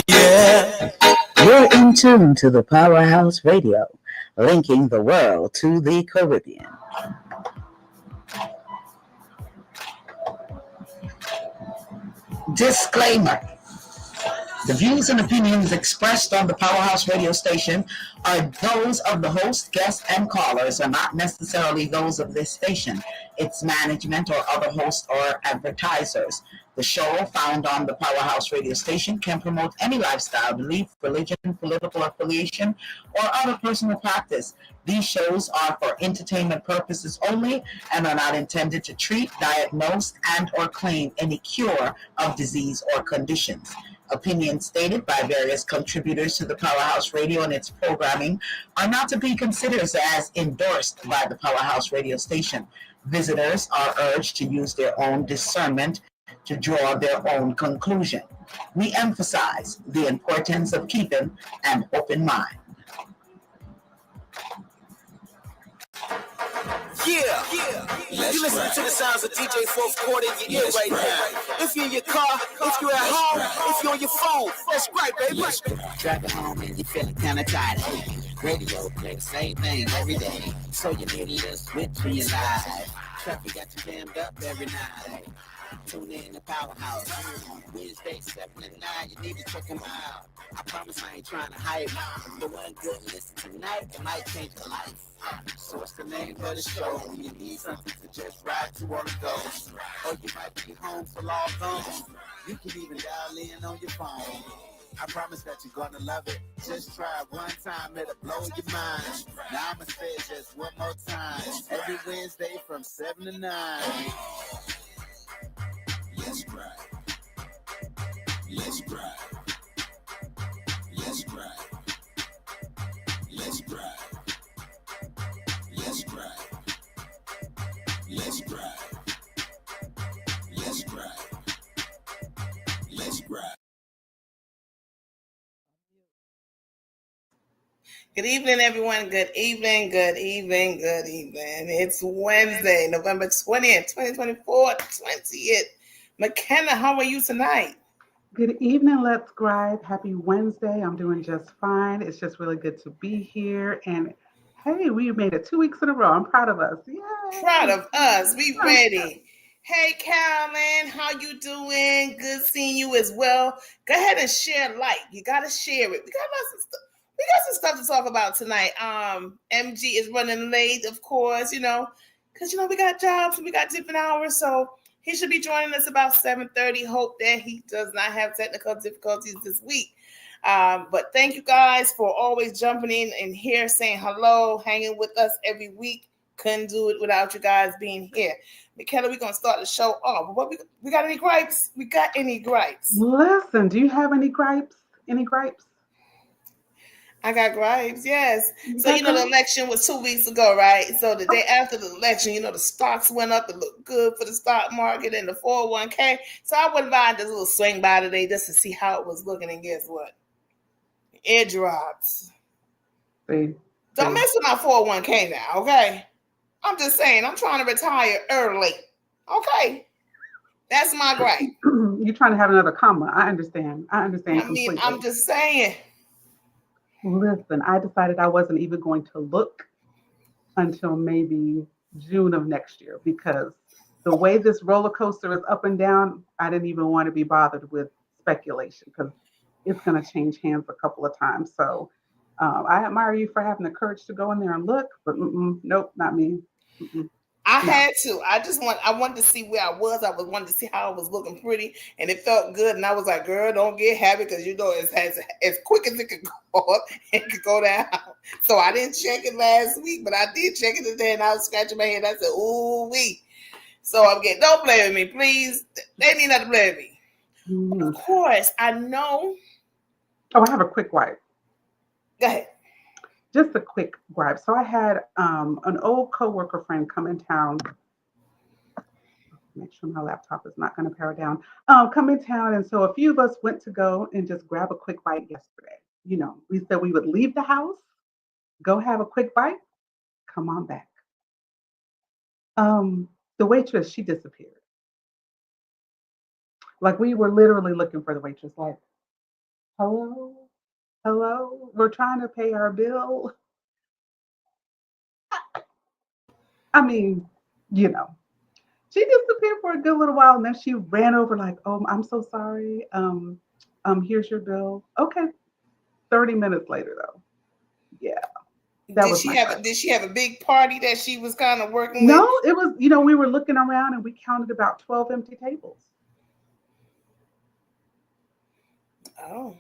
Yeah. You're in tune to the Powerhouse Radio, linking the world to the Caribbean. Disclaimer. The views and opinions expressed on the Powerhouse radio station are those of the host, guests, and callers, and not necessarily those of this station, its management, or other hosts or advertisers. The show found on the Powerhouse radio station can promote any lifestyle, belief, religion, political affiliation, or other personal practice. These shows are for entertainment purposes only and are not intended to treat, diagnose, and or claim any cure of disease or conditions. Opinions stated by various contributors to the Powerhouse Radio and its programming are not to be considered as endorsed by the Powerhouse Radio station. Visitors are urged to use their own discernment to draw their own conclusion. We emphasize the importance of keeping an open mind. Yeah. You listen to the sounds of DJ Fourth Quarter in your ear right now. If you're in your car, if you're at home, if you're on your phone, let's Gripe, baby. Driving home and you feeling kinda tired. Radio play the same thing every day. So you need a little switch in your life. Traffic got you jammed up every night. Tune in to Powerhouse. Wednesday, 7 and 9, you need to check them out. I promise I ain't trying to hype. The one good listen tonight, it might change your life. So what's the name of the show? You need something to just ride to or go. Or you might be home for long gone. You can even dial in on your phone. I promise that you're gonna love it. Just try it one time, it'll blow your mind. Now I'ma say it just one more time. Every Wednesday from 7 to 9. Let's gripe. Let's gripe. Let's gripe. Let's gripe. Let's gripe. Let's gripe. Let's gripe. Let's gripe. Good evening, everyone. Good evening, good evening, good evening. It's Wednesday, November 20th, 2024, 20th. Mckenna, how are you tonight? Good evening, Let's Gripe. Happy Wednesday. I'm doing just fine. It's just really good to be here. And hey, we made it 2 weeks in a row. I'm proud of us. Yay. Proud of us. We ready. Hey, Carolyn, how you doing? Good seeing you as well. Go ahead and share like. You got to share it. We got some stuff to talk about tonight. MG is running late, of course, because, we got jobs and we got different hours. So he should be joining us about 7:30. Hope that he does not have technical difficulties this week. But thank you guys for always jumping in and here, saying hello, hanging with us every week. Couldn't do it without you guys being here. Mckenna, we're going to start the show off. What we got any gripes? We got any gripes? Listen, do you have any gripes? Any gripes? I got gripes, yes. So, the election was 2 weeks ago, right? So the day after the election, the stocks went up. It looked good for the stock market and the 401k. So I went by this little swing by today just to see how it was looking. And guess what? It dropped. Don't mess with my 401k now, okay? I'm just saying, I'm trying to retire early. Okay. That's my gripe. You're trying to have another comma. I understand. Completely. I'm just saying. Listen, I decided I wasn't even going to look until maybe June of next year because the way this roller coaster is up and down, I didn't even want to be bothered with speculation because it's going to change hands a couple of times. So I admire you for having the courage to go in there and look, but nope, not me. I had to. I wanted to see where I was. I wanted to see how I was looking pretty, and it felt good. And I was like, "Girl, don't get happy because it's as quick as it could go up, it could go down." So I didn't check it last week, but I did check it today, and I was scratching my head. I said, "Ooh wee!" So I'm getting. Don't blame me, please. They need not to blame me. Of course, I know. Oh, I have a quick gripe. Go ahead. Just a quick gripe. So I had an old coworker friend come in town. Make sure my laptop is not going to power down. Come in town, and so a few of us went to go and just grab a quick bite yesterday. We said we would leave the house, go have a quick bite, come on back. The waitress, she disappeared. Like we were literally looking for the waitress. Like hello, hello, we're trying to pay our bill. I mean, you know, she disappeared for a good little while and then she ran over like, oh, I'm so sorry. Here's your bill. Okay. 30 minutes later though. Yeah, that was my credit. Did she have a big party that she was kind of working No, with? it was, we were looking around and we counted about 12 empty tables. Oh.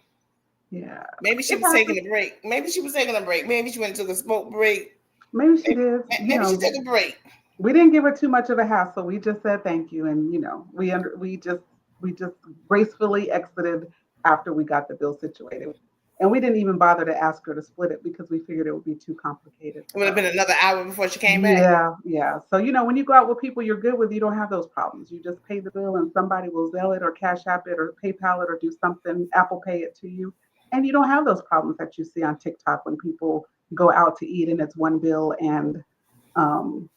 Yeah. Maybe she It was taking happened. a break. Maybe she was taking a break. Maybe she went and took a smoke break. Maybe she did. Maybe she took a break. We didn't give her too much of a hassle. We just said thank you, and we just gracefully exited after we got the bill situated, and we didn't even bother to ask her to split it because we figured it would be too complicated It for would have her. been another hour before she came back. Yeah, yeah. So when you go out with people you're good with, you don't have those problems. You just pay the bill, and somebody will Zelle it or Cash App it or PayPal it or do something, Apple Pay it to you, and you don't have those problems that you see on TikTok when people go out to eat and it's one bill um,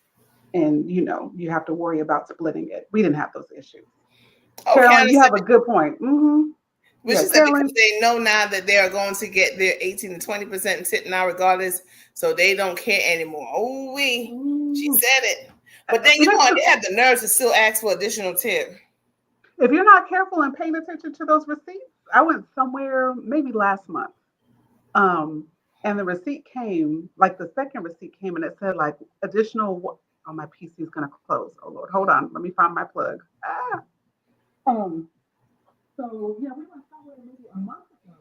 and you have to worry about splitting it. We didn't have those issues. Oh, Carolyn, Candace you said, have a good point. but Yeah, she said because Carolyn. they know now that they are going to get their 18 to 20% tip now, regardless, so they don't care anymore. Oh, she Ooh. said it. But then they have the nerves to still ask for additional tip. If you're not careful and paying attention to those receipts, I went somewhere maybe last month, um, and the receipt came, like the second receipt came, and it said like additional. Oh, my PC is gonna close. Oh Lord, hold on. Let me find my plug. Ah. Um. So yeah, we went somewhere maybe a month ago.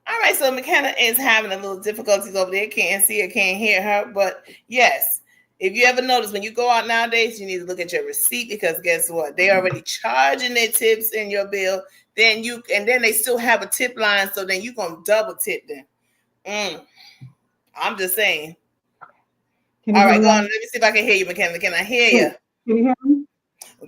All right, so Mckenna is having a little difficulties over there. Can't see her, can't hear her. But yes, if you ever notice when you go out nowadays, you need to look at your receipt because guess what? They're already charging their tips in your bill. Then they still have a tip line, so then you're gonna double tip them. I'm just saying. Can you All hear right, me go on. now? Let me see if I can hear you, Mckenna. Can I hear Can you? you hear me?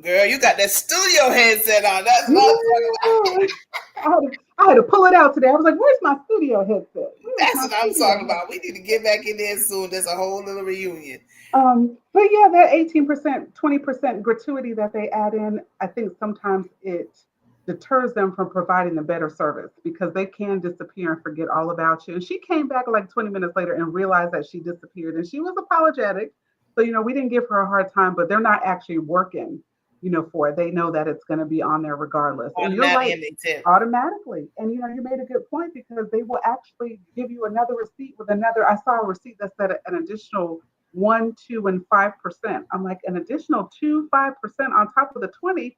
Girl, you got that studio headset on. That's what I'm talking about. Yeah. I had to pull it out today. I was like, "Where's my studio headset? Where's That's my what I'm studio talking about. headset?" We need to get back in there soon. There's a whole little reunion. But yeah, that 18%, 20% gratuity that they add in, I think sometimes it deters them from providing a better service because they can disappear and forget all about you. And she came back like 20 minutes later and realized that she disappeared, and she was apologetic. So we didn't give her a hard time, but they're not actually working, for it. They know that it's going to be on there regardless. And you're Automatically right, in their tip. automatically. And you made a good point because they will actually give you another receipt with another. I saw a receipt that said an additional 1, 2, and 5%. I'm like, an additional 2, 5% on top of the 20.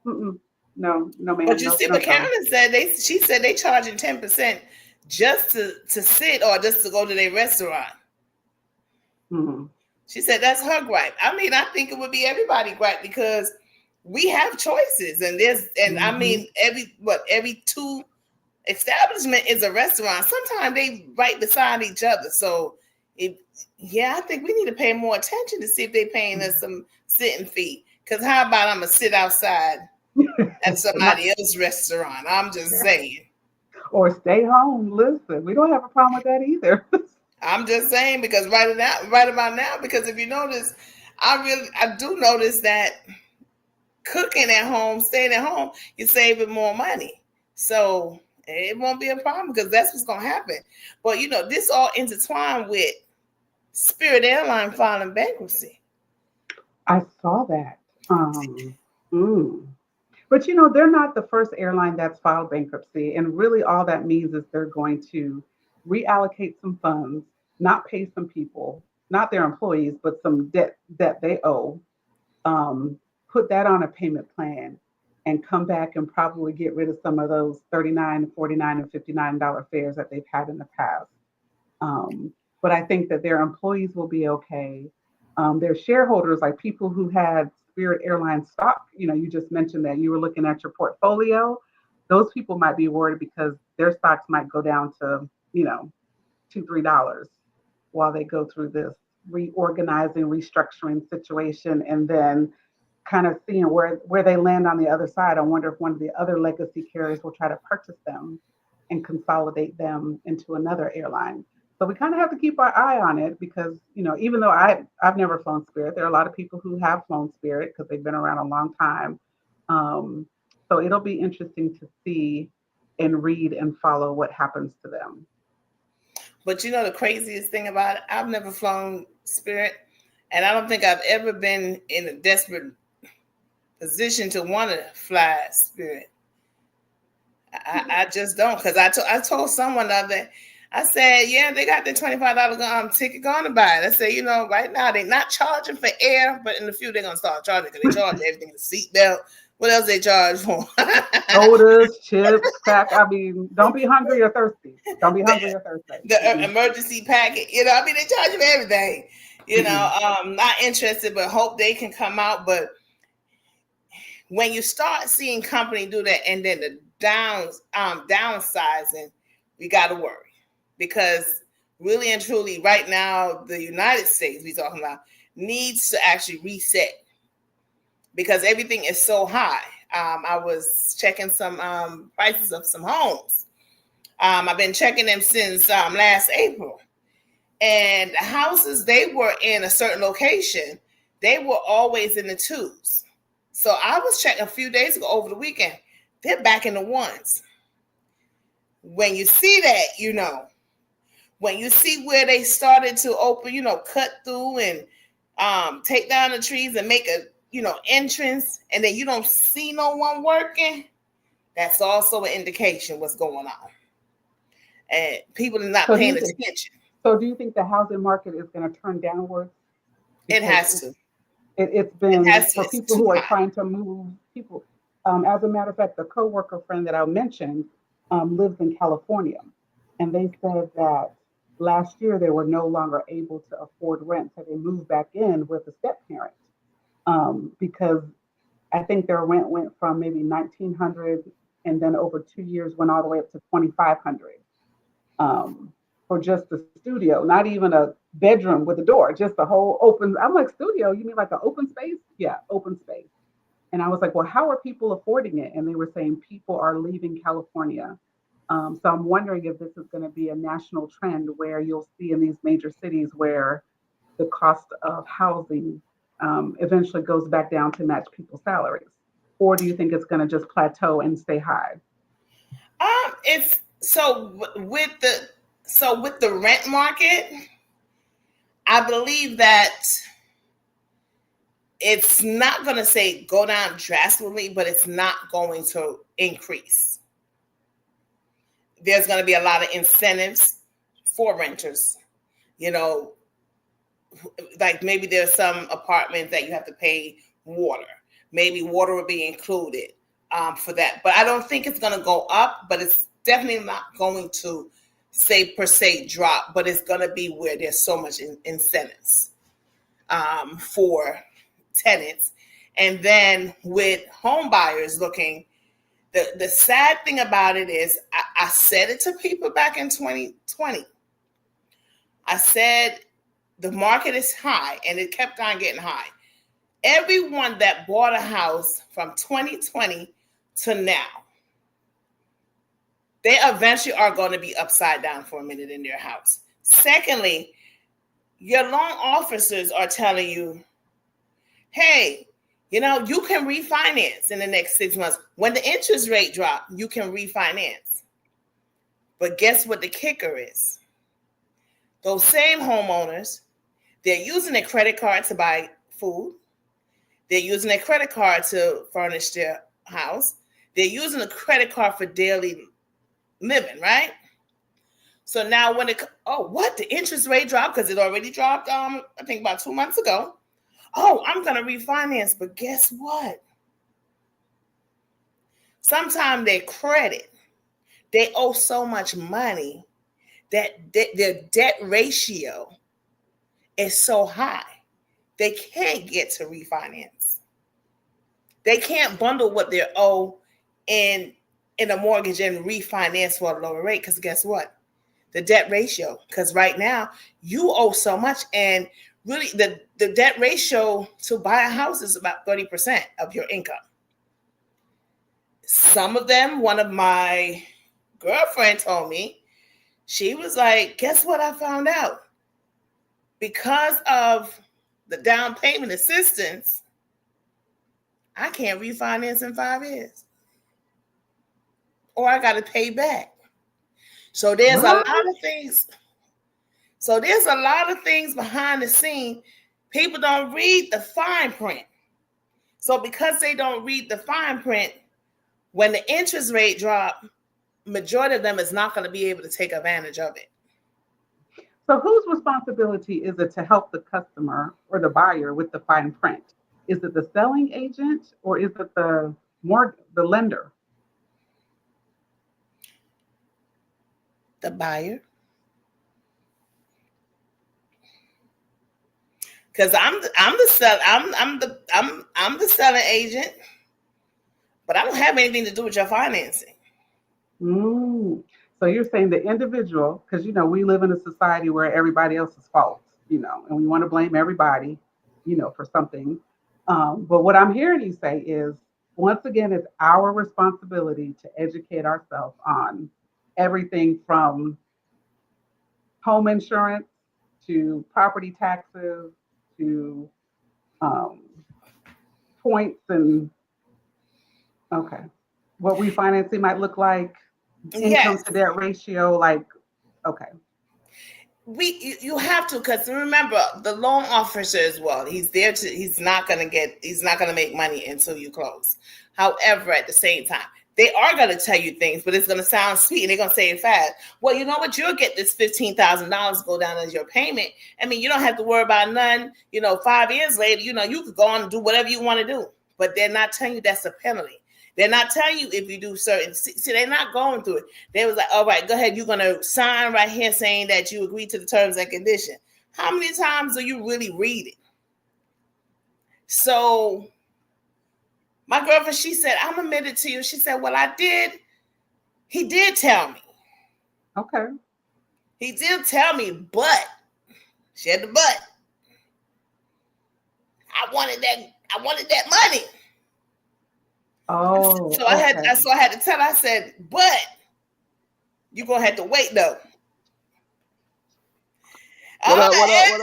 Mm-mm. No, no, But ma'am, you no, see no, what sir. Carolyn said. She said they charging 10% just to sit or just to go to their restaurant. Mm-hmm. She said that's her gripe. I mean, I think it would be everybody gripe because we have choices, and I Mm-hmm. mean every two establishment is a restaurant. Sometimes they right beside each other. So I think we need to pay more attention to see if they're paying us some sitting fee. Because how about I'm gonna sit outside at Not, somebody else's restaurant? I'm just saying. or stay home. Listen, we don't have a problem with that either. I'm just saying because right about now, because if you notice, I do notice that cooking at home, staying at home, you're saving more money. So it won't be a problem because that's what's gonna happen. But this all intertwined with Spirit Airline filing bankruptcy. I saw that. Mm. But they're not the first airline that's filed bankruptcy. And really, all that means is they're going to reallocate some funds, not pay some people, not their employees, but some debt that they owe, um, put that on a payment plan, and come back and probably get rid of some of those 39, 49, and $59 fares that they've had in the past. Um, but I think that their employees will be okay. Their shareholders, like people who had Spirit Airlines stock, you just mentioned that you were looking at your portfolio. Those people might be worried because their stocks might go down to, $2, $3 while they go through this reorganizing, restructuring situation, and then kind of seeing where they land on the other side. I wonder if one of the other legacy carriers will try to purchase them and consolidate them into another airline. So we kind of have to keep our eye on it because, even though I've never flown Spirit, there are a lot of people who have flown Spirit because they've been around a long time. So it'll be interesting to see and read and follow what happens to them. But you know the craziest thing about it, I've never flown Spirit, and I don't think I've ever been in a desperate position to want to fly Spirit. I just don't, because I told someone the other day, I said, yeah, they got the $25 ticket going to buy it. I said, right now they're not charging for air, but in a few they're going to start charging because they charge everything, the seatbelt. What else they charge for? Sodas, chips, crack. I mean, don't be hungry or thirsty. Don't be hungry or thirsty. The emergency packet, they charge you for everything. Not interested, but hope they can come out. But when you start seeing company do that, and then the downsizing, we got to worry, because really and truly, right now, the United States we're talking about needs to actually reset, because everything is so high. I was checking some prices of some homes. I've been checking them since last April, and the houses they were in a certain location, they were always in the twos. So I was checking a few days ago over the weekend. They're back in the ones. When you see that, when you see where they started to open, cut through and take down the trees and make a, entrance, and then you don't see no one working, that's also an indication what's going on. And people are not paying attention. So do you think the housing market is going to turn downwards? It has to. It's been for people who are trying to move people. As a matter of fact, the coworker friend that I mentioned lives in California, and they said that last year they were no longer able to afford rent, so they moved back in with a step parent, because I think their rent went from maybe $1,900, and then over 2 years went all the way up to $2,500 for just the studio, not even a bedroom with a door, just the whole open. I'm like, studio? You mean like an open space? Yeah, open space. And I was like, well, how are people affording it? And they were saying people are leaving California. So I'm wondering if this is going to be a national trend where you'll see in these major cities where the cost of housing eventually goes back down to match people's salaries. Or do you think it's going to just plateau and stay high? With the rent market, I believe that it's not going to say go down drastically, but it's not going to increase. There's going to be a lot of incentives for renters. Like maybe there's some apartments that you have to pay water. Maybe water will be included for that. But I don't think it's going to go up, but it's definitely not going to say per se drop, but it's going to be where there's so much incentives for tenants. And then with home buyers looking, the sad thing about it is I said it to people back in 2020. I said the market is high, and it kept on getting high. Everyone that bought a house from 2020 to now, they eventually are going to be upside down for a minute in their house. Secondly, your loan officers are telling you, hey, you can refinance in the next 6 months. When the interest rate drop, you can refinance. But guess what the kicker is? Those same homeowners, they're using their credit card to buy food. They're using their credit card to furnish their house. They're using a credit card for daily living, right? So now when the interest rate dropped, because it already dropped, I think about 2 months ago. Oh, I'm going to refinance, but guess what? Sometimes their credit, they owe so much money that their debt ratio is so high, they can't get to refinance. They can't bundle what they owe in a mortgage and refinance for a lower rate, because guess what? The debt ratio, because right now you owe so much, and really the debt ratio to buy a house is about 30% of your income. Some of them, one of my girlfriends told me, she was like, guess what I found out? Because of the down payment assistance, I can't refinance in 5 years. or I got to pay back. So there's a lot of things. So there's a lot of things behind the scene. People don't read the fine print. So because they don't read the fine print, when the interest rate drop, majority of them is not going to be able to take advantage of it. So whose responsibility is it to help the customer or the buyer with the fine print? Is it the selling agent or is it the lender? The buyer. Because I'm the selling agent, but I don't have anything to do with your financing. So you're saying the individual, because we live in a society where everybody else is fault, and we want to blame everybody, for something. But what I'm hearing you say is, once again, it's our responsibility to educate ourselves on everything from home insurance to property taxes to points and what refinancing might look like, income to debt ratio, you have to, because remember the loan officer as well. He's not gonna make money until you close. However, at the same time, they are gonna tell you things, but it's gonna sound sweet and they're gonna say it fast. Well, you know what? You'll get this $15,000 go down as your payment. I mean, you don't have to worry about none. 5 years later, you could go on and do whatever you want to do. But they're not telling you that's a penalty. They're not telling you if you do certain. See, they're not going through it. They was like, all right, go ahead. You're going to sign right here saying that you agree to the terms and conditions. How many times do you really read it? So my girlfriend, she said, I'm admitted to you. She said, well, I did. He did tell me. Okay. He did tell me, but she had the but. I wanted that money. Oh, so I had to tell her, I said, but you're gonna have to wait though. What up? Yes.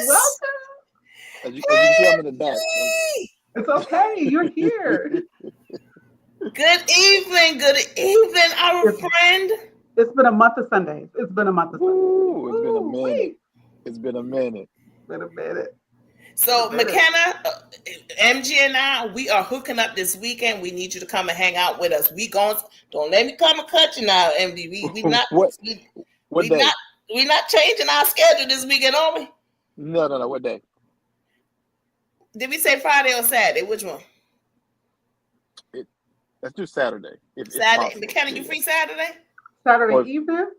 Welcome. As you can see, I'm in the back. It's okay. You're here. Good evening, our friend. It's been a month of Sundays. Ooh, it's been a minute. So Mckenna, MG and I, we are hooking up this weekend. We need you to come and hang out with us. Don't let me come and cut you now, MD. We not we not changing our schedule this weekend, are we? No. What day? Did we say Friday or Saturday? Which one? Let's do Saturday. Saturday. Mckenna, you free Saturday? Saturday evening?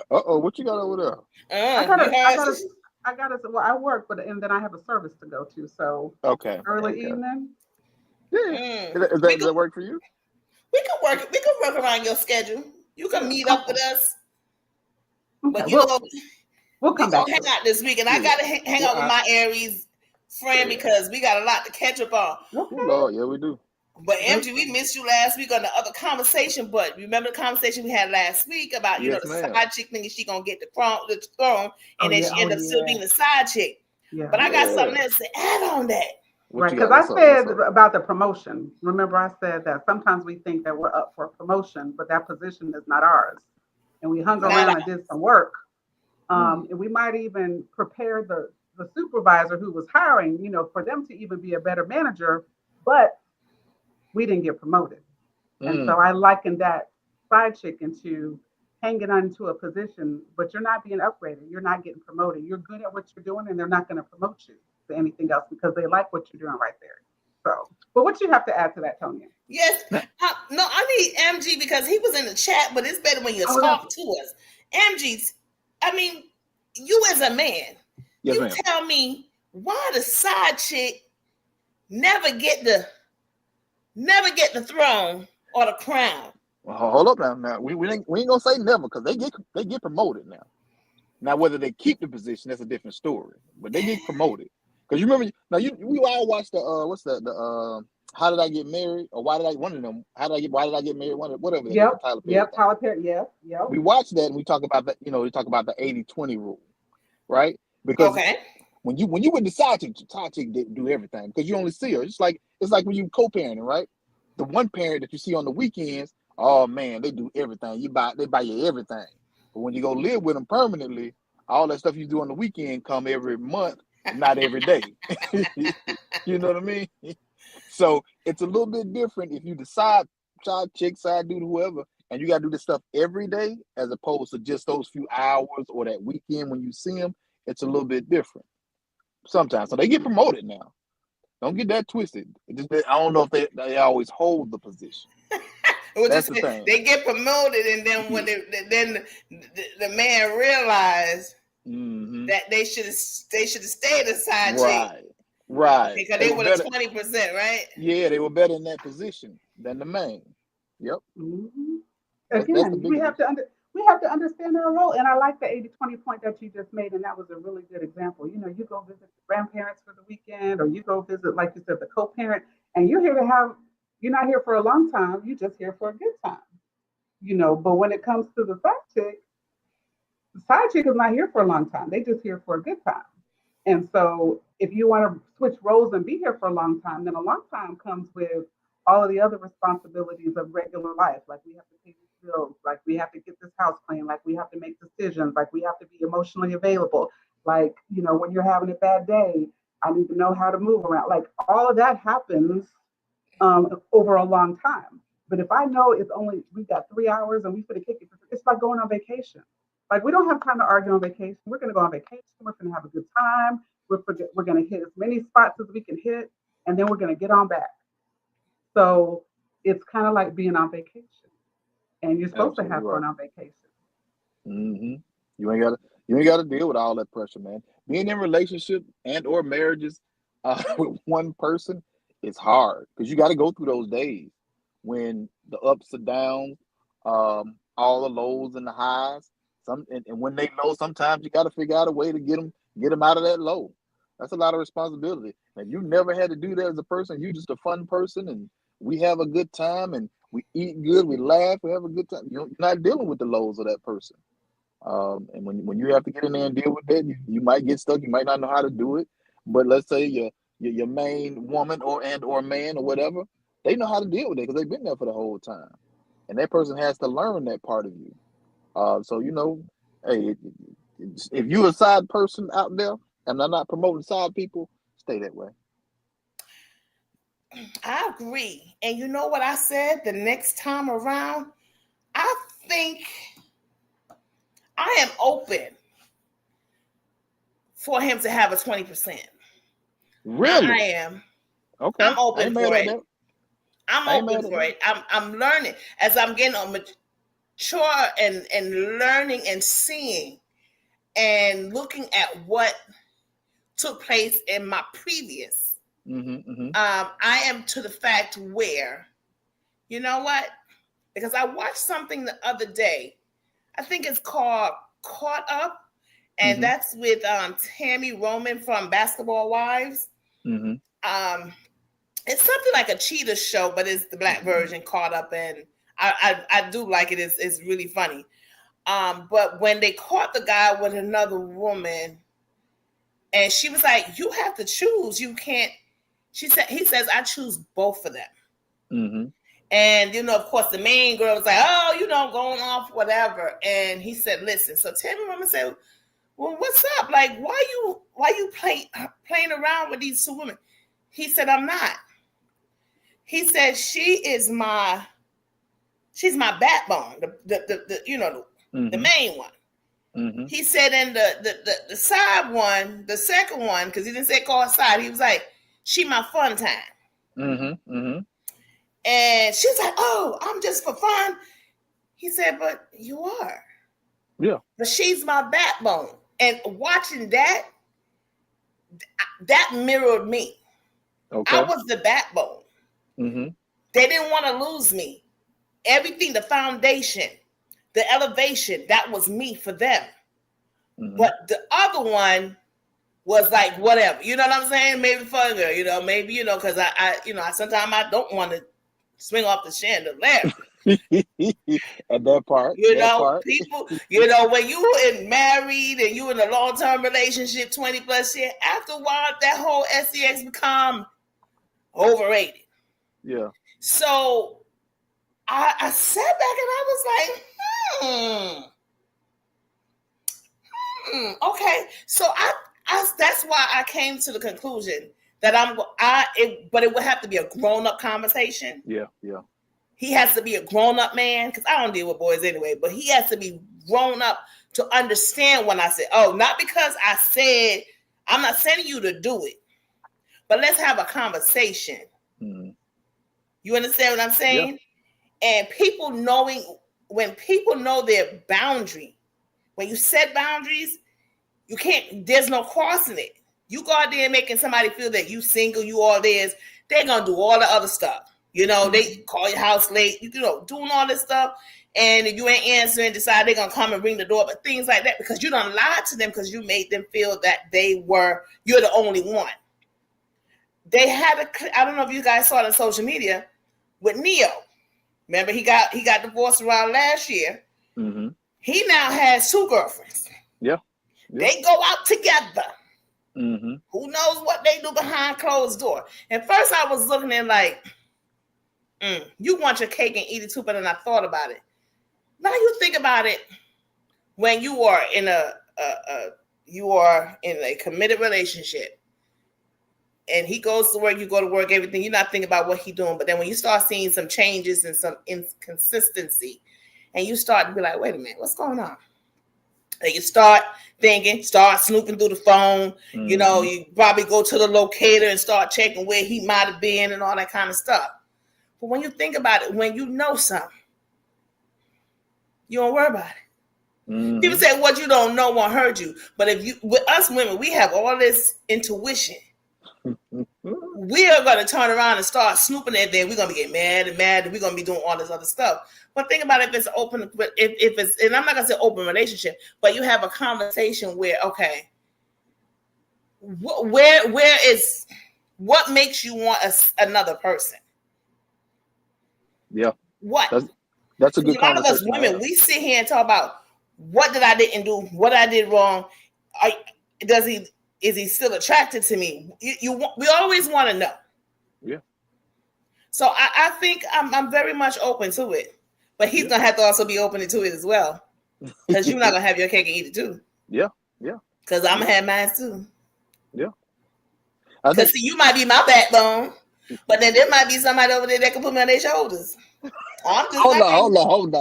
What you got over there? Well, I work, and then I have a service to go to. So early evening. Yeah. Does that work for you? We can work around your schedule. You can meet up with us. Okay. But we'll come back. Hang out this weekend. I gotta hang out with my Aries friend because we got a lot to catch up on. Okay. Oh, yeah, we do. But MG, we missed you last week on the other conversation. But remember the conversation we had last week about the side chick thinking she gonna get the throne, and then she ended up still being the side chick. Yeah. But I got something else to add on that. Right, because I said about the promotion. Remember, I said that sometimes we think that we're up for a promotion, but that position is not ours. And we hung around and did some work. And we might even prepare the supervisor who was hiring, for them to even be a better manager, but we didn't get promoted. And so I likened that side chick into hanging on to a position, but you're not being upgraded. You're not getting promoted. You're good at what you're doing, and they're not going to promote you to anything else because they like what you're doing right there. So, but what you have to add to that, Tonia? Yes. No, I need MG because he was in the chat, but it's better when you talk to us. MG, I mean, you as a man, tell me why the side chick never get the throne or the crown. Well, hold up now. We ain't gonna say never because they get promoted now. Now whether they keep the position, that's a different story. But they get promoted because you remember now we all watched the How Did I Get Married or Why Did I Get Married? Whatever. Tyler Perry. Yep. We watched that and we talk about that. We talk about the 80-20 rule, right? Because when you with the side chick do everything because you only see her. It's like when you co-parenting, right? the one parent that you see on the weekends, oh man, they do everything. They buy you everything. But when you go live with them permanently, all that stuff you do on the weekend come every month, not every day. You know what I mean? So it's a little bit different if you decide, side chick, side dude, whoever, and you got to do this stuff every day as opposed to just those few hours or that weekend when you see them. It's a little bit different sometimes. So they get promoted now. Don't get that twisted. I don't know if they always hold the position. That's the thing. They get promoted, and then when the man realized that they should have stayed a side chick. Right. Because they were 20%, right? Yeah, they were better in that position than the man. Yep. Mm-hmm. Again, we have to understand our role. And I like the 80-20 point that you just made, and that was a really good example. You know, you go visit the grandparents for the weekend, or you go visit, like you said, the co-parent, and you're not here for a long time, you're just here for a good time. You know, but when it comes to the side chick is not here for a long time. They just here for a good time. And so if you want to switch roles and be here for a long time, then a long time comes with all of the other responsibilities of regular life. Like we have to pay these bills, like we have to get this house clean, like we have to make decisions, like we have to be emotionally available. Like, you know, when you're having a bad day, I need to know how to move around. Like all of that happens over a long time. But if I know we got 3 hours and we finna kick it, it's like going on vacation. Like we don't have time to argue on vacation. We're gonna go on vacation. We're gonna have a good time. We're gonna hit as many spots as we can hit, and then we're gonna get on back. So it's kind of like being on vacation, and you're supposed to have fun on vacation. Mm-hmm. You ain't got to deal with all that pressure, man. Being in relationship and or marriages with one person is hard because you got to go through those days when the ups and downs, all the lows and the highs. And when they low, sometimes you got to figure out a way to get them out of that low. That's a lot of responsibility. And you never had to do that as a person. You're just a fun person, and we have a good time, and we eat good, we laugh, we have a good time. You're not dealing with the lows of that person. And when you have to get in there and deal with that, you might get stuck. You might not know how to do it. But let's say your main woman or man or whatever, they know how to deal with it because they've been there for the whole time, and that person has to learn that part of you. So you know, hey, if you're a side person out there, and I'm not promoting side people, stay that way. I agree. And you know what I said the next time around? I think I am open for him to have a 20%. Really? I am. Okay. I'm open for it. I'm open for it. I'm learning as I'm getting on mature and learning and seeing and looking at what took place in my previous. I am to the fact where, you know what? Because I watched something the other day. I think it's called Caught Up, and that's with Tammy Roman from Basketball Wives. It's something like a cheetah show, but it's the black version, Caught Up, and I do like it. It's really funny. But when they caught the guy with another woman, and she was like, "You have to choose. You can't." He says, "I choose both of them." And, you know, of course, the main girl was like, "Oh, you know, going off, whatever." And he said, "Listen." So Tammy Roman said, "Well, what's up? Like, why you playing around with these two women?" He said, "I'm not." He said, she's my backbone, the main one. He said, and the side one, the second one, because he didn't say call her side, he was like, she my fun time. And she's like, "Oh, I'm just for fun." He said, "But you are." Yeah. But she's my backbone. And watching that mirrored me. Okay. I was the backbone. They didn't want to lose me. Everything, the foundation, the elevation, that was me for them. But the other one was like, whatever. You know what I'm saying? Maybe further, maybe, because I sometimes I don't want to swing off the chandelier. At that part. People, when you in married and you in a long-term relationship, 20 plus years, after a while, that whole sex become overrated. Yeah. So I sat back and I was like, okay. So I that's why I came to the conclusion that but it would have to be a grown-up conversation. Yeah. He has to be a grown-up man, because I don't deal with boys anyway, but he has to be grown up to understand when I say, oh, not because I said, I'm not sending you to do it, but let's have a conversation. Mm-hmm. You understand what I'm saying? Yeah. And when people know their boundary, when you set boundaries, you can't, there's no crossing it. You go out there and making somebody feel that you single, you all theirs, they're going to do all the other stuff. You know, they call your house late, you know, doing all this stuff. And if you ain't answering, decide they're going to come and ring the door, but things like that, because you done lied to them because you made them feel that you're the only one. They had I don't know if you guys saw it on social media with Neo. Remember, he got divorced around last year. Mm-hmm. He now has 2 girlfriends. Yeah. They go out together. Mm-hmm. Who knows what they do behind closed door? And first I was looking at like, you want your cake and eat it too, but then I thought about it. Now you think about it, when you are in a committed relationship, and he goes to work, you go to work, everything, you're not thinking about what he's doing. But then when you start seeing some changes and some inconsistency, and you start to be like, wait a minute, what's going on? And you start thinking, start snooping through the phone. Mm-hmm. You know, you probably go to the locator and start checking where he might have been and all that kind of stuff. But when you think about it, when you know something, you don't worry about it. Mm-hmm. People say what you don't know won't hurt you. But with us women, we have all this intuition. We are going to turn around and start snooping at them. We're going to get mad, and we're going to be doing all this other stuff. But think about if it's open, if it's, and I'm not going to say open relationship, but you have a conversation where, okay, what makes you want another person? Yeah. What? That's a good conversation. A lot of us women, we sit here and talk about what did I didn't do, what I did wrong. Is he still attracted to me? We always want to know. Yeah. So I think I'm very much open to it, but he's gonna have to also be open to it as well, because you're not gonna have your cake and eat it too. Yeah. Because I'm gonna have mine too. Yeah. Because you might be my backbone, but then there might be somebody over there that can put me on their shoulders. Hold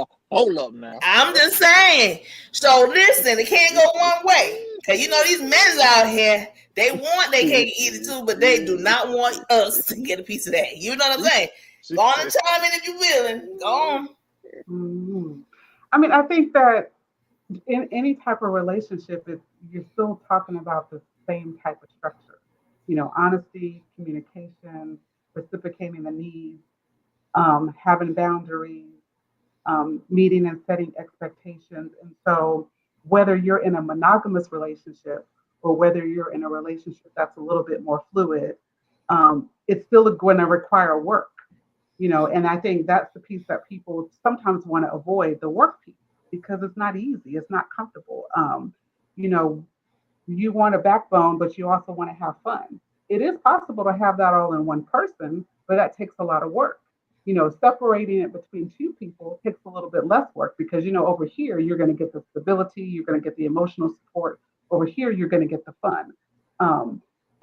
up now. I'm just saying. So listen, it can't go one way. Cause you know these men out here, they want their cake and eat it too, but they do not want us to get a piece of that. You know what I'm saying? Go on and chime in if you're willing. Go on. Mm-hmm. I mean, I think that in any type of relationship, you're still talking about the same type of structure. You know, honesty, communication, reciprocating the needs, having boundaries, meeting and setting expectations. And so whether you're in a monogamous relationship or whether you're in a relationship that's a little bit more fluid, it's still going to require work, you know, and I think that's the piece that people sometimes want to avoid, the work piece, because it's not easy. It's not comfortable. You know, you want a backbone, but you also want to have fun. It is possible to have that all in one person, but that takes a lot of work. You know, separating it between 2 people takes a little bit less work, because, you know, over here, you're going to get the stability, you're going to get the emotional support. Over here, you're going to get the fun.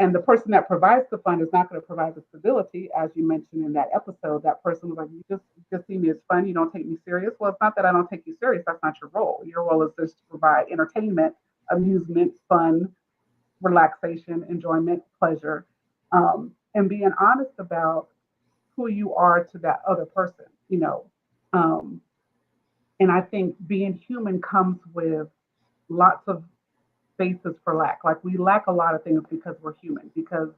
And the person that provides the fun is not going to provide the stability. As you mentioned in that episode, that person was like, you just see me as fun, you don't take me serious. Well, it's not that I don't take you serious. That's not your role. Your role is just to provide entertainment, amusement, fun, relaxation, enjoyment, pleasure, and being honest about who you are to that other person, you know. And I think being human comes with lots of spaces for lack. Like, we lack a lot of things because we're human, because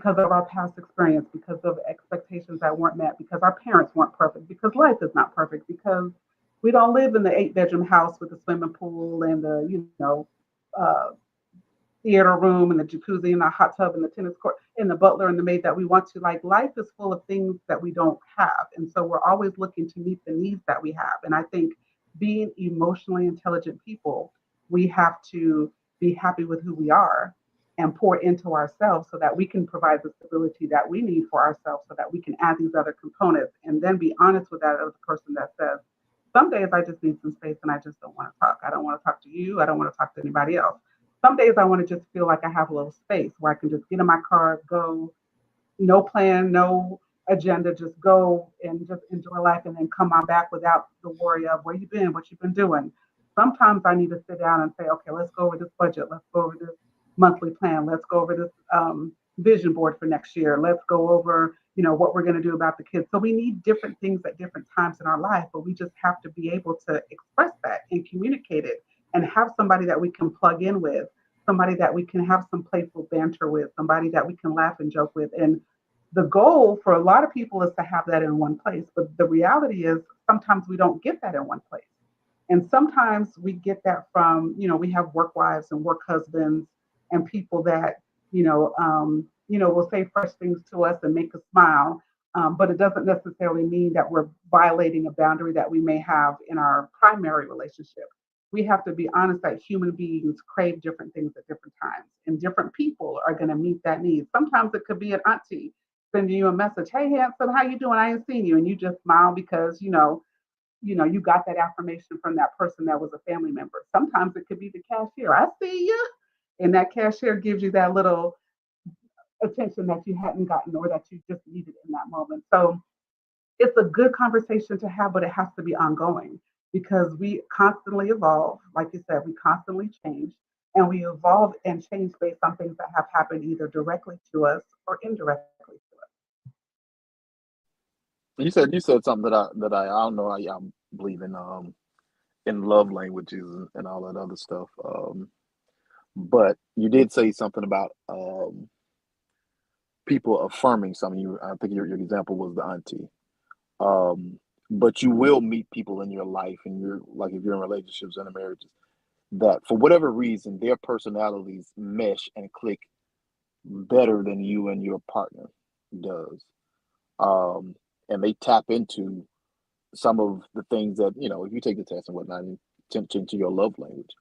of our past experience, because of expectations that weren't met, because our parents weren't perfect, because life is not perfect, because we don't live in the 8-bedroom house with the swimming pool and the, you know, theater room and the jacuzzi and the hot tub and the tennis court and the butler and the maid that we want to. Like, life is full of things that we don't have. And so we're always looking to meet the needs that we have. And I think being emotionally intelligent people, we have to be happy with who we are and pour into ourselves so that we can provide the stability that we need for ourselves so that we can add these other components and then be honest with that other person that says, some days I just need some space and I just don't want to talk. I don't want to talk to you. I don't want to talk to anybody else. Some days I want to just feel like I have a little space where I can just get in my car, go, no plan, no agenda, just go and just enjoy life and then come on back without the worry of where you've been, what you've been doing. Sometimes I need to sit down and say, okay, let's go over this budget. Let's go over this monthly plan. Let's go over this vision board for next year. Let's go over, what we're going to do about the kids. So we need different things at different times in our life, but we just have to be able to express that and communicate it and have somebody that we can plug in with, somebody that we can have some playful banter with, somebody that we can laugh and joke with. And the goal for a lot of people is to have that in one place. But the reality is sometimes we don't get that in one place. And sometimes we get that from, we have work wives and work husbands and people that, will say fresh things to us and make us smile. But it doesn't necessarily mean that we're violating a boundary that we may have in our primary relationship. We have to be honest that human beings crave different things at different times, and different people are going to meet that need. Sometimes it could be an auntie sending you a message, "Hey, handsome, how you doing? I ain't seen you," and you just smile because you got that affirmation from that person that was a family member. Sometimes it could be the cashier. "I see you," and that cashier gives you that little attention that you hadn't gotten or that you just needed in that moment. So it's a good conversation to have, but it has to be ongoing because we constantly evolve. Like you said, we constantly change, and we evolve and change based on things that have happened either directly to us or indirectly to us. You said something that I don't know. I believe in love languages and all that other stuff. But you did say something about people affirming something. I think your example was the auntie. But you will meet people in your life, and you're like if you're in relationships and in marriages, that for whatever reason their personalities mesh and click better than you and your partner does. Um, and they tap into some of the things that, if you take the test and whatnot, you tend into your love language.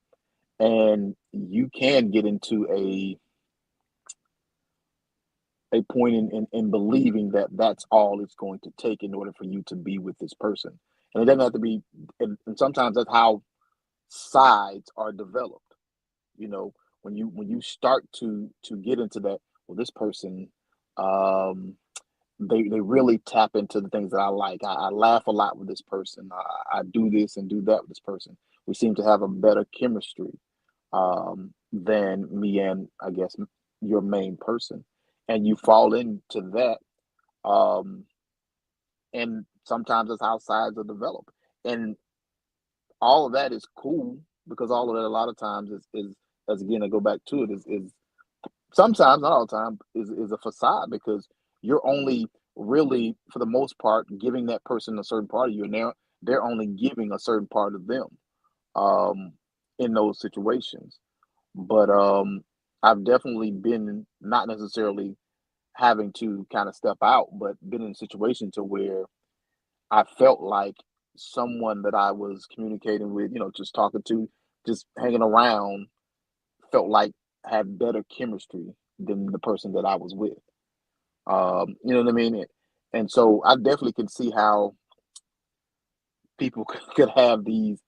And you can get into a point in believing that that's all it's going to take in order for you to be with this person. And it doesn't have to be, and sometimes that's how sides are developed. You know, when you start to get into that, well, this person, um, they really tap into the things that I like. I laugh a lot with this person. I do this and do that with this person. We seem to have a better chemistry than me and I guess your main person, and you fall into that. Um, and sometimes that's how sides are developed, and all of that is cool because all of that a lot of times is as again I go back to it is sometimes not all the time is a facade because you're only really for the most part giving that person a certain part of you and they're only giving a certain part of them um in those situations. But I've definitely been not necessarily having to kind of step out, but been in a situation to where I felt like someone that I was communicating with, just talking to, just hanging around, felt like had better chemistry than the person that I was with. You know what I mean? And so I definitely can see how people could have these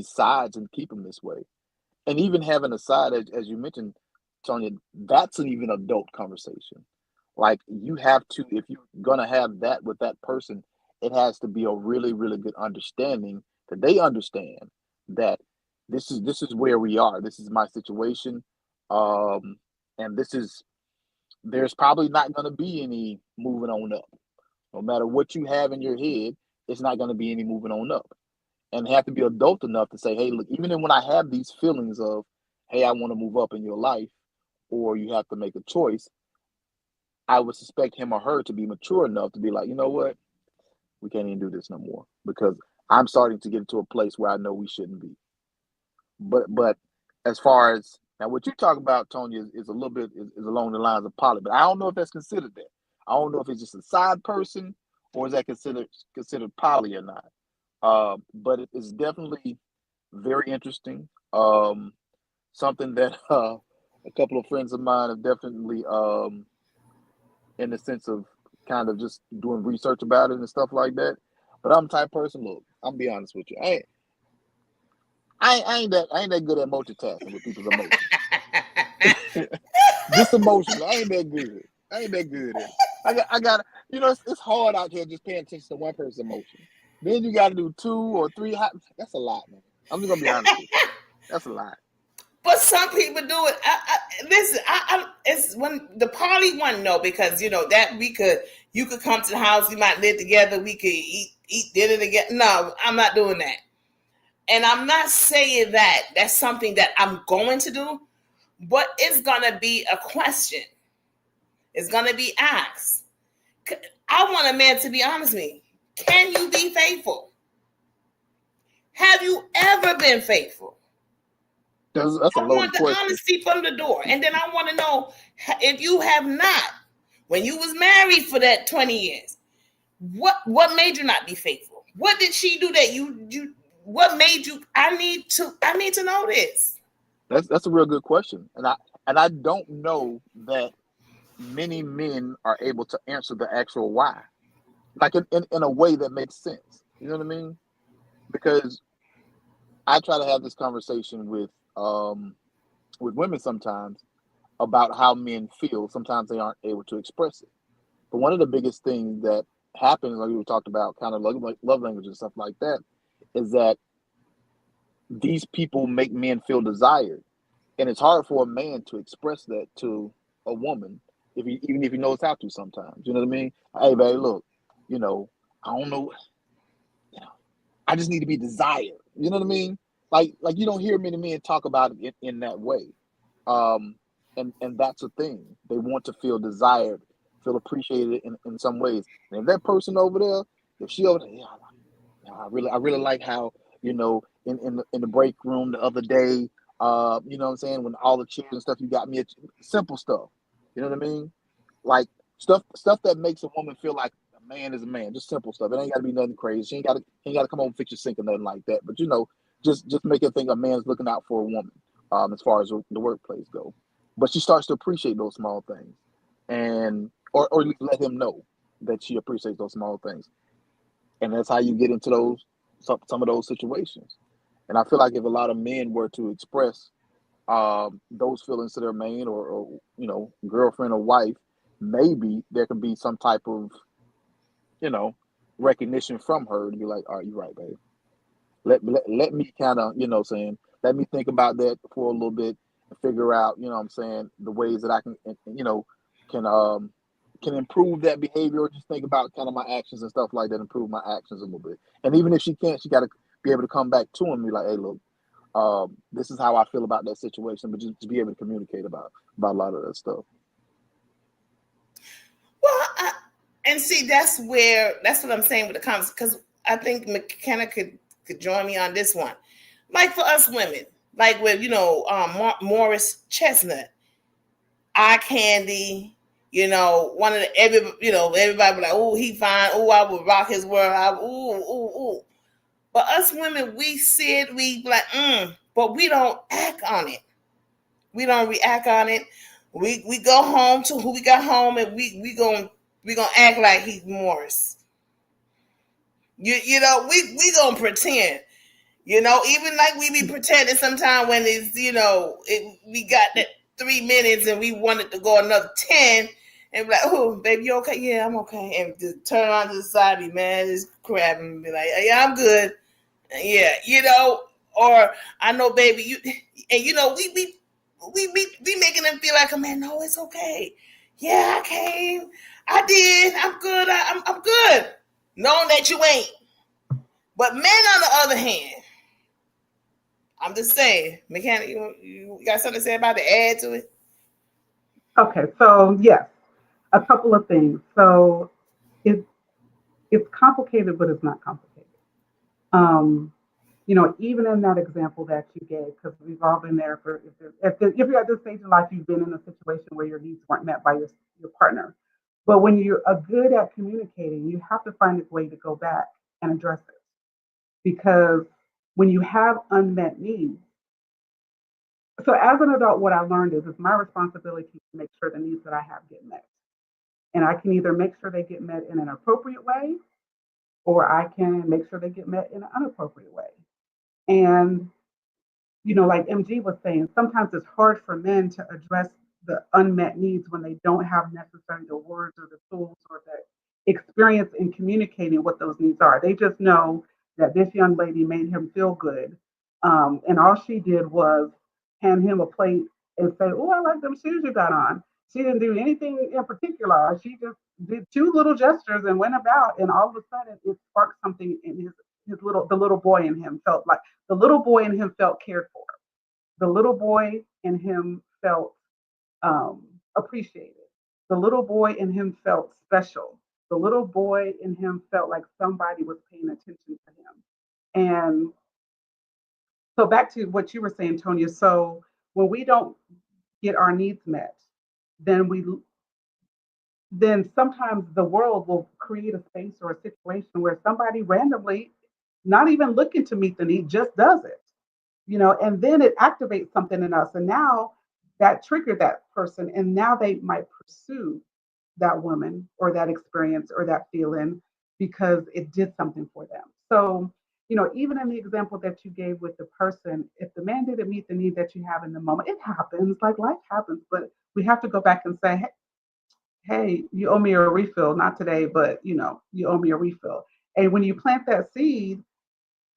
sides and keep them this way. And even having a side, as you mentioned, Tonya, that's an even adult conversation. Like you have to, if you're gonna have that with that person, it has to be a really, really good understanding that they understand that this is where we are. This is my situation, um, and there's probably not gonna be any moving on up. No matter what you have in your head, it's not gonna be any moving on up and have to be adult enough to say, hey, look, even when I have these feelings of, hey, I want to move up in your life, or you have to make a choice, I would suspect him or her to be mature enough to be like, you know what, we can't even do this no more because I'm starting to get to a place where I know we shouldn't be. But as far as now, what you talk about, Tony, is a little bit is along the lines of poly, but I don't know if that's considered that. I don't know if it's just a side person or is that considered poly or not. But it is definitely very interesting. Something that A couple of friends of mine have definitely, in the sense of kind of just doing research about it and stuff like that. But I'm the type of person. Look, I'm gonna be honest with you. I ain't that good at multitasking with people's emotions. Just emotions. I ain't that good. I ain't that good at it. I got. It's hard out here just paying attention to one person's emotion. Then you got to do 2 or 3. That's a lot, man. I'm just gonna be honest with you. That's a lot. But some people do it. Listen, it's when the party one, no, because that you could come to the house, we might live together, we could eat dinner together. No, I'm not doing that. And I'm not saying that that's something that I'm going to do, but it's gonna be a question. It's gonna be asked. I want a man to be honest with me. Can you be faithful? Have you ever been faithful? That's a I want loaded the question. honesty from the door. And then I want to know if you have not, when you was married for that 20 years, what made you not be faithful? What did she do that you what made you I need to know this. That's a real good question. And I don't know that many men are able to answer the actual why. Like in a way that makes sense. You know what I mean? Because I try to have this conversation with women sometimes about how men feel. Sometimes they aren't able to express it. But one of the biggest things that happens, like we talked about, kind of love language and stuff like that, is that these people make men feel desired, and it's hard for a man to express that to a woman even if he knows how to. Sometimes, you know what I mean? Hey, babe, look, I don't know, I just need to be desired. You know what I mean? Like you don't hear many men talk about it in that way. Um, and that's a thing. They want to feel desired, feel appreciated in some ways. And if that person over there, if she over there, I really like how, in the break room the other day, you know what I'm saying, when all the chairs and stuff, you got me simple stuff. You know what I mean? Like stuff that makes a woman feel like a man is a man. Just simple stuff. It ain't gotta be nothing crazy. She ain't gotta come home and fix your sink or nothing like that. But just make her think a man's looking out for a woman, as far as the workplace go. But she starts to appreciate those small things, and or at least let him know that she appreciates those small things. And that's how you get into some of those situations. And I feel like if a lot of men were to express those feelings to their man or girlfriend or wife, maybe there could be some type of you know recognition from her to be like, all right, you're right, babe. Let me kind of, saying, let me think about that for a little bit and figure out, what I'm saying, the ways that I can, can can improve that behavior, or just think about kind of my actions and stuff like that, improve my actions a little bit. And even if she can't, she got to be able to come back to him and be like, hey, look, this is how I feel about that situation, but just to be able to communicate about a lot of that stuff. Well, and see, that's what I'm saying with the comments, because I think Mckenna could join me on this one. Like for us women, like with Morris Chestnut, eye candy. One of the everybody be like, oh, he fine. Oh, I would rock his world. Ooh. But us women, we see it, we like, but we don't act on it. We don't react on it. We go home to who we got home, and we gonna act like he's Morris. We gonna pretend. Even like we be pretending sometimes when it's we got that 3 minutes and we wanted to go another 10, and be like, oh, baby, you okay? Yeah, I'm okay. And just turn around to the side, be mad as crap, and be like, yeah, I'm good. Yeah, or I know, baby, you, and we making them feel like, man, no, it's okay. Yeah, I came, I did, I'm good, I'm good, knowing that you ain't. But men, on the other hand, I'm just saying, Mckenna, you got something to say about it? Add to it? Okay, so yes, a couple of things. So it's complicated, but it's not complicated. Um, even in that example that you gave, because we've all been there for, if you're at this stage in life, you've been in a situation where your needs weren't met by your partner. But when you're good at communicating, you have to find a way to go back and address it. Because when you have unmet needs, So as an adult, what I learned is it's my responsibility to make sure the needs that I have get met. And I can either make sure they get met in an appropriate way, or I can make sure they get met in an inappropriate way. And, like MG was saying, sometimes it's hard for men to address the unmet needs when they don't have necessarily the words or the tools or the experience in communicating what those needs are. They just know that this young lady made him feel good. And all she did was hand him a plate and say, "Oh, I like them shoes you got on." She didn't do anything in particular. She just did two little gestures and went about, and all of a sudden it sparked something in the little boy in him felt like the little boy in him felt cared for. The little boy in him felt appreciated. The little boy in him felt special. The little boy in him felt like somebody was paying attention to him. And so back to what you were saying, Tonia. So when we don't get our needs met, then then sometimes the world will create a space or a situation where somebody randomly, not even looking to meet the need, just does it. And then it activates something in us. And now that triggered that person, and now they might pursue that woman or that experience or that feeling because it did something for them. So, even in the example that you gave with the person, if the man didn't meet the need that you have in the moment, it happens, like life happens, but we have to go back and say, hey, you owe me a refill, not today, but you owe me a refill. And when you plant that seed,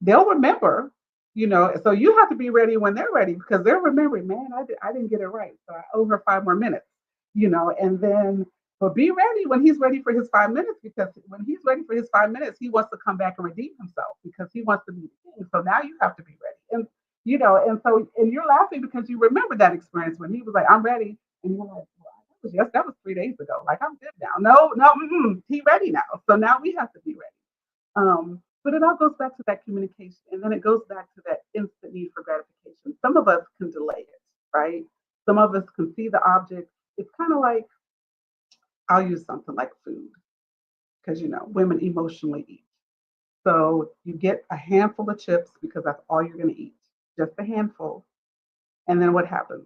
they'll remember, so you have to be ready when they're ready, because they're remembering, man, I didn't get it right. So I owe her 5 more minutes, and then, but be ready when he's ready for his 5 minutes, because when he's ready for his 5 minutes, he wants to come back and redeem himself because he wants to be the king. So now you have to be ready. And you're laughing because you remember that experience when he was like, I'm ready. And you're like, well, that was 3 days ago. Like, I'm good now. No, he ready now. So now we have to be ready. But it all goes back to that communication. And then it goes back to that instant need for gratification. Some of us can delay it, right? Some of us can see the object. It's kind of like, I'll use something like food, because, women emotionally eat. So you get a handful of chips because that's all you're going to eat, just a handful. And then what happens?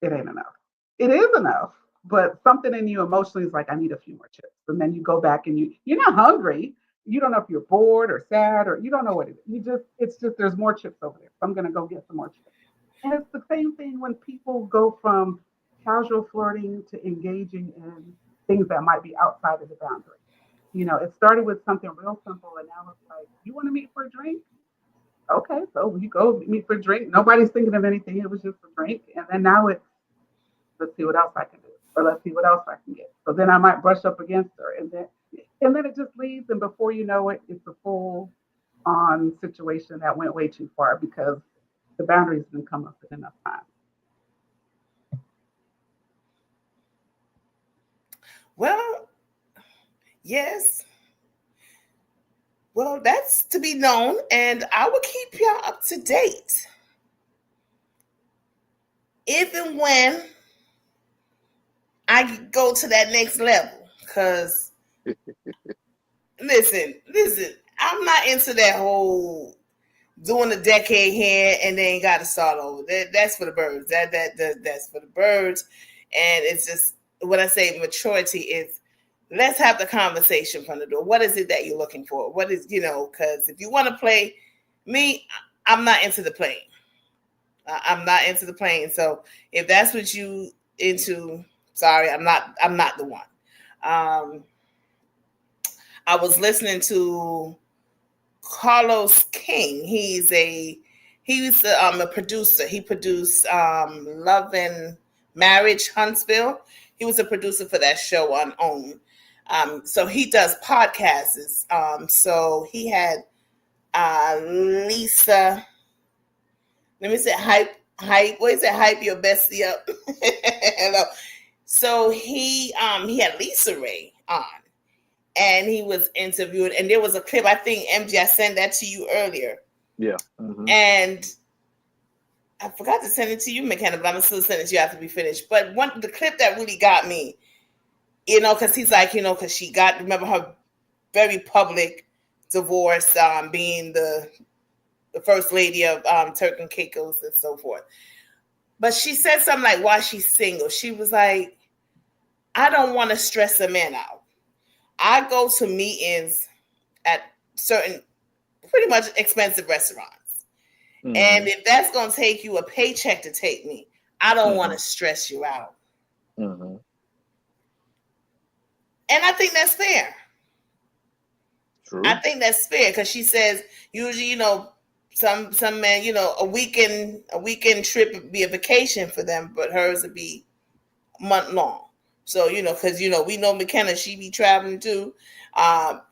It ain't enough. It is enough, but something in you emotionally is like, I need a few more chips. And then you go back and you're not hungry. You don't know if you're bored or sad, or you don't know what it is. It's just there's more chips over there. So I'm going to go get some more chips. And it's the same thing when people go from casual flirting to engaging in things that might be outside of the boundary. It started with something real simple, and now it's like, you want to meet for a drink? Okay, so you go meet for a drink. Nobody's thinking of anything. It was just a drink. And then now it's, let's see what else I can do, or let's see what else I can get. So then I might brush up against her, and then it just leads, and before you know it, it's a full-on situation that went way too far because the boundaries didn't come up in enough time. Well, yes. Well, that's to be known, and I will keep y'all up to date if and when I go to that next level. Because listen, I'm not into that whole doing a decade here and then got to start over. That's for the birds. That's for the birds. And it's just, when I say maturity, is let's have the conversation from the door. What is it that you're looking for? What is, because if you want to play me, I'm not into the playing. I'm not into the playing. So if that's what you into, sorry, I'm not the one. I was listening to Carlos King. He's a producer. He produced Love and Marriage Huntsville. He was a producer for that show on OWN. So he does podcasts. So he had Lisa. Let me say hype. What is it? Hype your bestie up. Hello. So he had Lisa Ray on, and he was interviewed, and there was a clip. I think MJ, I sent that to you earlier. Yeah. Mm-hmm. And I forgot to send it to you, Mckenna, but I'm still send it to you after we finish. But the clip that really got me, because he's like, because she remember her very public divorce, being the the first lady of Turk and Caicos and so forth. But she said something like, why she's single. She was like, I don't want to stress a man out. I go to meetings at certain pretty much expensive restaurants. Mm-hmm. And if that's going to take you a paycheck to take me, I don't want to stress you out. Mm-hmm. And I think that's fair. True. I think that's fair because she says usually, some men, a weekend trip would be a vacation for them, but hers would be a month long. So, because, we know Mckenna, she be traveling too. And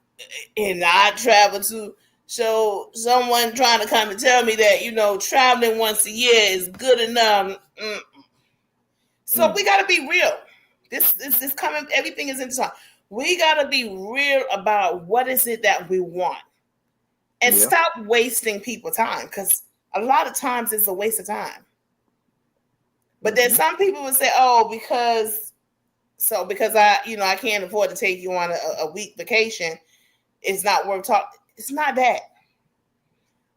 I travel too. So someone trying to come and tell me that, traveling once a year is good enough. Mm-mm. So we got to be real. This coming, everything is in time. We got to be real about what is it that we want and stop wasting people's time, because a lot of times it's a waste of time. But then some people would say, oh, because I can't afford to take you on a week vacation, it's not worth talking. It's not that.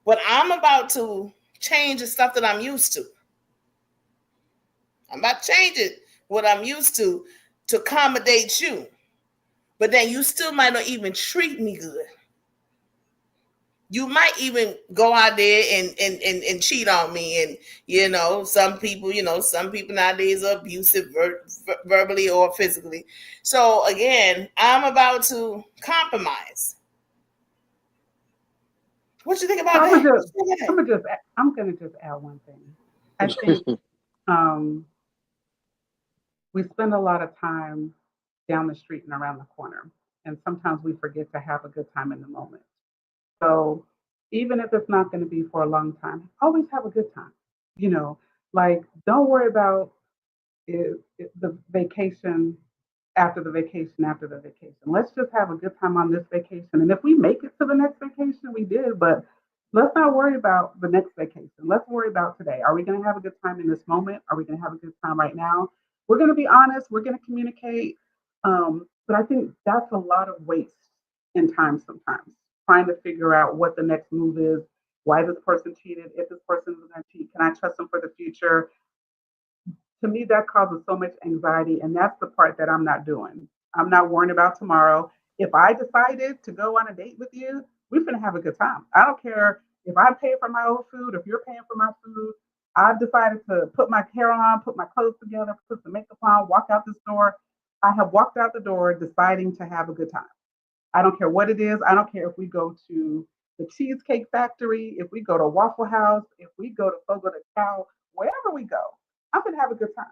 But I'm about to change the stuff that I'm used to. I'm about to change it, what I'm used to accommodate you. But then you still might not even treat me good. You might even go out there and cheat on me. And, some people nowadays are abusive verbally or physically. So again, I'm about to compromise. What you think about that? I'm gonna just add one thing. I think we spend a lot of time down the street and around the corner, and sometimes we forget to have a good time in the moment. So even if it's not going to be for a long time, always have a good time. Don't worry about the vacation after the vacation. Let's just have a good time on this vacation. And if we make it to the next vacation, we did, but let's not worry about the next vacation. Let's worry about today. Are we going to have a good time in this moment? Are we going to have a good time right now? We're going to be honest. We're going to communicate. But I think that's a lot of waste in time sometimes, trying to figure out what the next move is, why this person cheated, if this person is going to cheat, can I trust them for the future? To me, that causes so much anxiety, and that's the part that I'm not doing. I'm not worrying about tomorrow. If I decided to go on a date with you, we're going to have a good time. I don't care if I pay for my own food, if you're paying for my food. I've decided to put my hair on, put my clothes together, put some makeup on, walk out this door. I have walked out the door deciding to have a good time. I don't care what it is. I don't care if we go to the Cheesecake Factory, if we go to Waffle House, if we go to Fogo de Chao, wherever we go, I'm going to have a good time.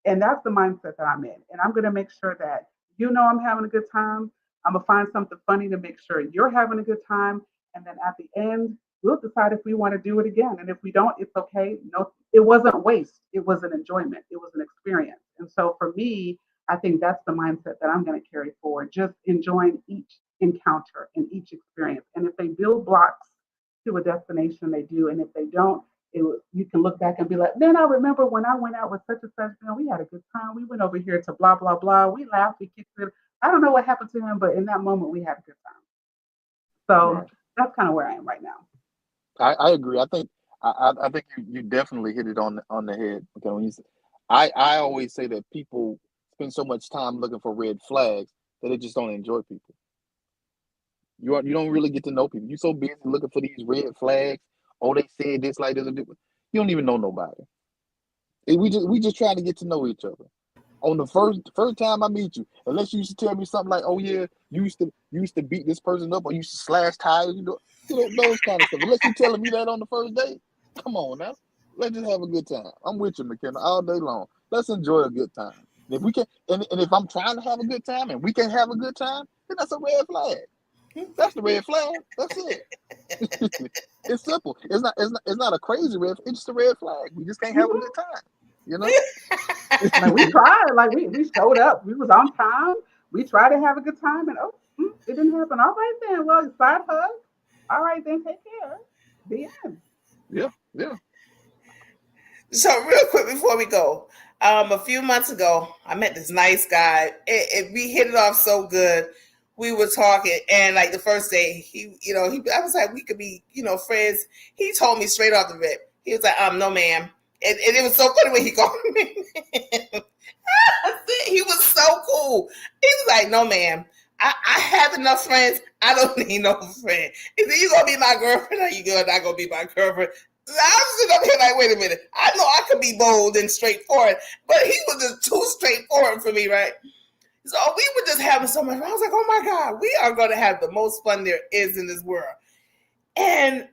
And that's the mindset that I'm in. And I'm going to make sure that I'm having a good time. I'm going to find something funny to make sure you're having a good time. And then at the end, we'll decide if we want to do it again. And if we don't, it's okay. No, it wasn't waste. It was an enjoyment. It was an experience. And so for me, I think that's the mindset that I'm going to carry forward, just enjoying each encounter and each experience. And if they build blocks to a destination, they do. And if they don't, you can look back and be like, man, I remember when I went out with such and such, we had a good time. We went over here to blah, blah, blah. We laughed, we kicked it. I don't know what happened to him, but in that moment, we had a good time. So that's kind of where I am right now. I agree. I think you definitely hit it on the head. Okay, when I always say that people spend so much time looking for red flags that they just don't enjoy people. You don't really get to know people. You're so busy looking for these red flags. Oh, they said this, like this. You don't even know nobody. We just trying to get to know each other. On the first time I meet you, unless you used to tell me something like, "Oh yeah, you used to beat this person up, or you used to slash tires," those kind of stuff. Unless you're telling me that on the first date, come on now, let's just have a good time. I'm with you, Mckenna, all day long. Let's enjoy a good time. And if we can, and if I'm trying to have a good time and we can have a good time, then that's a red flag. That's the red flag. That's it. It's simple. It's not a crazy red. It's just a red flag. We just can't have a good time. Like we tried. Like we showed up. We was on time. We tried to have a good time, and it didn't happen. All right then. Well, side hug. All right then. Take care. The end. Yeah. So real quick before we go, a few months ago, I met this nice guy. We hit it off so good. we were talking, and like the first day, I was like, we could be, friends. He told me straight off the rip. He was like, no, ma'am. And it was so funny when he called me. He was so cool. He was like, no, ma'am. I have enough friends. I don't need no friend. He said, you gonna be my girlfriend, or you not gonna be my girlfriend? I was sitting up here like, wait a minute. I know I could be bold and straightforward, but he was just too straightforward for me, right? So we were just having so much fun. I was like, oh my God, we are going to have the most fun there is in this world. And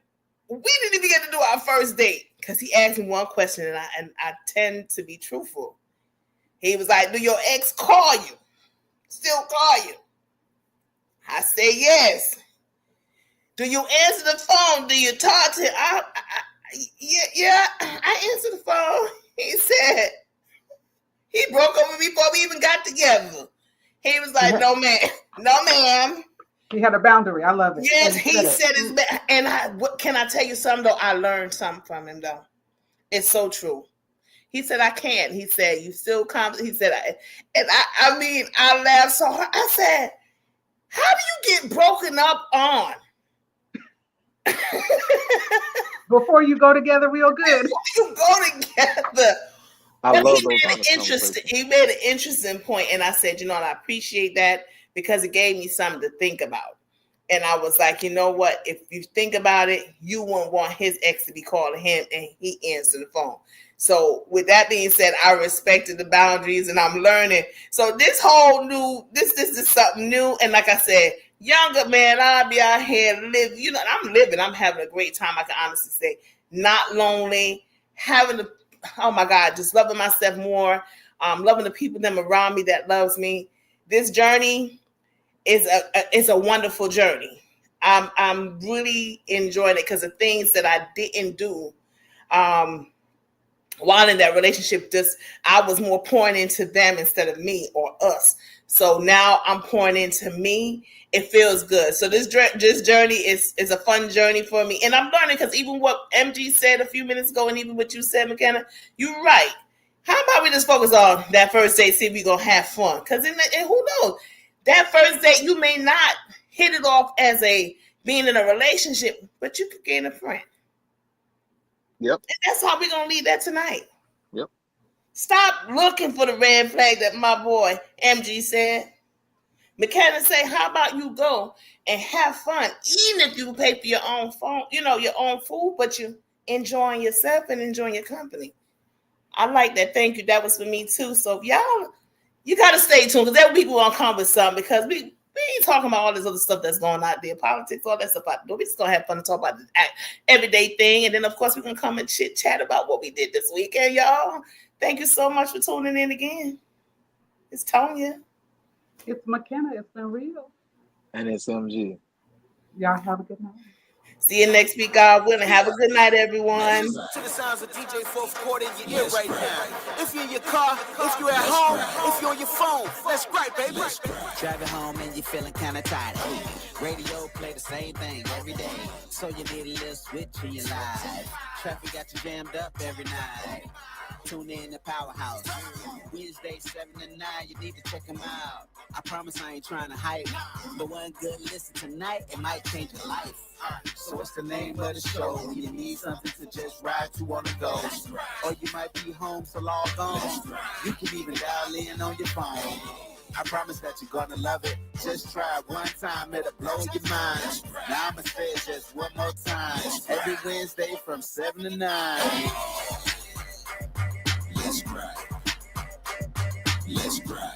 we didn't even get to do our first date because he asked me one question, and I tend to be truthful. He was like, do your ex call you? Still call you? I say yes. Do you answer the phone? Do you talk to him? Yeah, I answered the phone. He said, he broke up with me before we even got together. He was like, no, ma'am. He had a boundary. I love it. Yes, he said his and can I tell you something, though? I learned something from him, though. It's so true. He said, I can't. He said, you still confident? He said, I laughed so hard. I said, how do you get broken up on? Before you go together real good. Before you go together. I love he made an interesting point, and I said, I appreciate that because it gave me something to think about. And I was like, you know what? If you think about it, you wouldn't want his ex to be calling him, and he answered the phone. So with that being said, I respected the boundaries, and I'm learning. So this whole new, this is something new. And like I said, younger man, I'll be out here living. I'm living. I'm having a great time. I can honestly say, not lonely, oh my God, just loving myself more, loving the people that are around me that loves me. This journey is a wonderful journey. I'm really enjoying it because the things that I didn't do while in that relationship, I was more pouring into them instead of me or us. So now I'm pouring into me. It feels good. So this journey is a fun journey for me. And I'm learning because even what MG said a few minutes ago and even what you said, Mckenna, you're right. How about we just focus on that first date, see if we're going to have fun? Because who knows? That first date, you may not hit it off as being in a relationship, but you could gain a friend. Yep. And that's how we're going to leave that tonight. Yep. Stop looking for the red flag that my boy MG said. Mckenna say, how about you go and have fun, even if you pay for your own phone, your own food, but you enjoying yourself and enjoying your company. I like that. Thank you. That was for me too. So y'all, you got to stay tuned because there people going to come with something because we ain't talking about all this other stuff that's going out there, politics, all that stuff. We just going to have fun and talk about this everyday thing. And then, of course, we're going to come and chit chat about what we did this weekend, y'all. Thank you so much for tuning in again. It's Tonia. It's Mckenna. It's been real. And it's MG. Y'all have a good night. See you next week, God willing. Have a good night, everyone. To the sounds of DJ Fourth Quarter in your ear right now. If you're in your car, if you're at home, if you're on your phone, let's gripe, baby. Driving home and you're feeling kind of tired. Radio play the same thing every day. So you need a little switch in your life. Traffic got you jammed up every night. Tune in to Powerhouse. Wednesday, 7 to 9, you need to check them out. I promise I ain't trying to hype, but one good listen tonight, it might change your life. So what's the name of the show? You need something to just ride to on the go. Or you might be home, so log on. You can even dial in on your phone. I promise that you're gonna love it. Just try it one time, it'll blow your mind. Now I'ma say it just one more time. Every Wednesday from 7 to 9. Let's gripe. Let's gripe.